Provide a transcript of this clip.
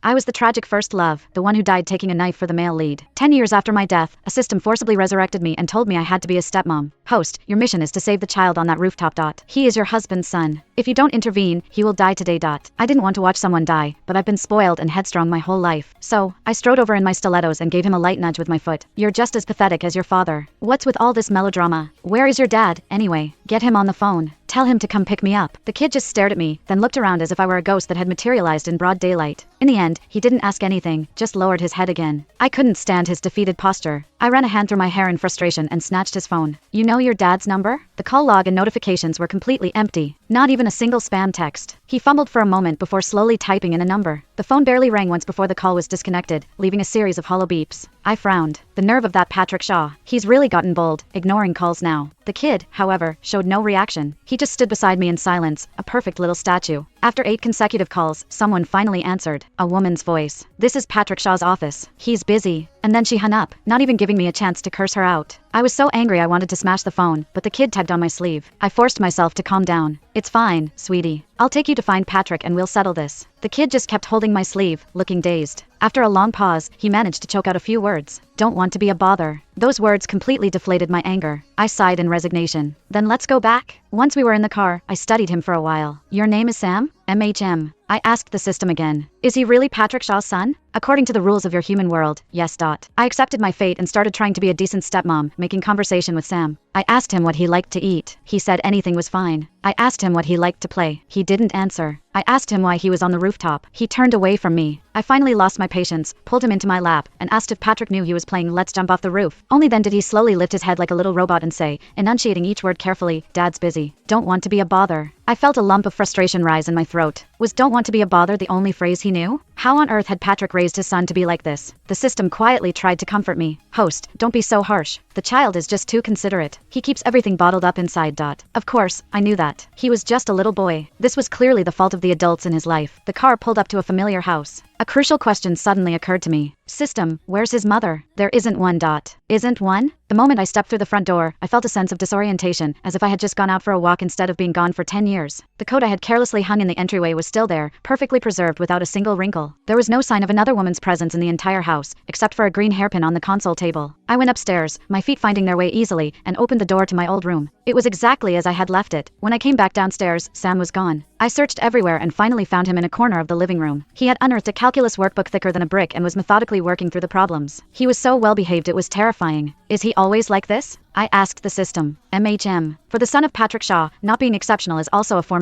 I was the tragic first love, the one who died taking a knife for the male lead. 10 years after my death, a system forcibly resurrected me and told me I had to be a stepmom. Host, your mission is to save the child on that rooftop. He is your husband's son. If you don't intervene, he will die today. I didn't want to watch someone die, but I've been spoiled and headstrong my whole life. So, I strode over in my stilettos and gave him a light nudge with my foot. You're just as pathetic as your father. What's with all this melodrama? Where is your dad, anyway? Get him on the phone. Tell him to come pick me up. The kid just stared at me, then looked around as if I were a ghost that had materialized in broad daylight. In the end, he didn't ask anything, just lowered his head again. I couldn't stand his defeated posture. I ran a hand through my hair in frustration and snatched his phone. You know your dad's number? The call log and notifications were completely empty. Not even a single spam text. He fumbled for a moment before slowly typing in a number. The phone barely rang once before the call was disconnected, leaving a series of hollow beeps. I frowned. The nerve of that Patrick Shaw. He's really gotten bold, ignoring calls now. The kid, however, showed no reaction. He just stood beside me in silence, a perfect little statue. After 8 consecutive calls, someone finally answered. A woman's voice. This is Patrick Shaw's office. He's busy. And then she hung up, not even giving me a chance to curse her out. I was so angry I wanted to smash the phone, but the kid tugged on my sleeve. I forced myself to calm down. It's fine, sweetie. I'll take you to find Patrick and we'll settle this. The kid just kept holding my sleeve, looking dazed. After a long pause, he managed to choke out a few words. Don't want to be a bother. Those words completely deflated my anger. I sighed in resignation. Then let's go back. Once we were in the car, I studied him for a while. Your name is Sam? MHM. I asked the system again. Is he really Patrick Shaw's son? According to the rules of your human world, yes. I accepted my fate and started trying to be a decent stepmom, making conversation with Sam. I asked him what he liked to eat. He said anything was fine. I asked him what he liked to play. He didn't answer. I asked him why he was on the rooftop. He turned away from me. I finally lost my patience, pulled him into my lap, and asked if Patrick knew he was playing Let's Jump Off the Roof. Only then did he slowly lift his head like a little robot and say, enunciating each word carefully, Dad's busy. Don't want to be a bother. I felt a lump of frustration rise in my throat. Was don't want to be a bother the only phrase he knew? How on earth had Patrick raised his son to be like this? The system quietly tried to comfort me. Host, don't be so harsh. The child is just too considerate. He keeps everything bottled up inside. Of course, I knew that. He was just a little boy. This was clearly the fault of the adults in his life. The car pulled up to a familiar house. A crucial question suddenly occurred to me. System, where's his mother? There isn't one. Isn't one? The moment I stepped through the front door, I felt a sense of disorientation, as if I had just gone out for a walk instead of being gone for 10 years. The coat I had carelessly hung in the entryway was still there, perfectly preserved without a single wrinkle. There was no sign of another woman's presence in the entire house, except for a green hairpin on the console table. I went upstairs, my feet finding their way easily, and opened the door to my old room. It was exactly as I had left it. When I came back downstairs, Sam was gone. I searched everywhere and finally found him in a corner of the living room. He had unearthed a calculus workbook thicker than a brick and was methodically working through the problems. He was so well behaved it was terrifying. Is he always like this? I asked the system. MHM. For the son of Patrick Shaw, not being exceptional is also a form of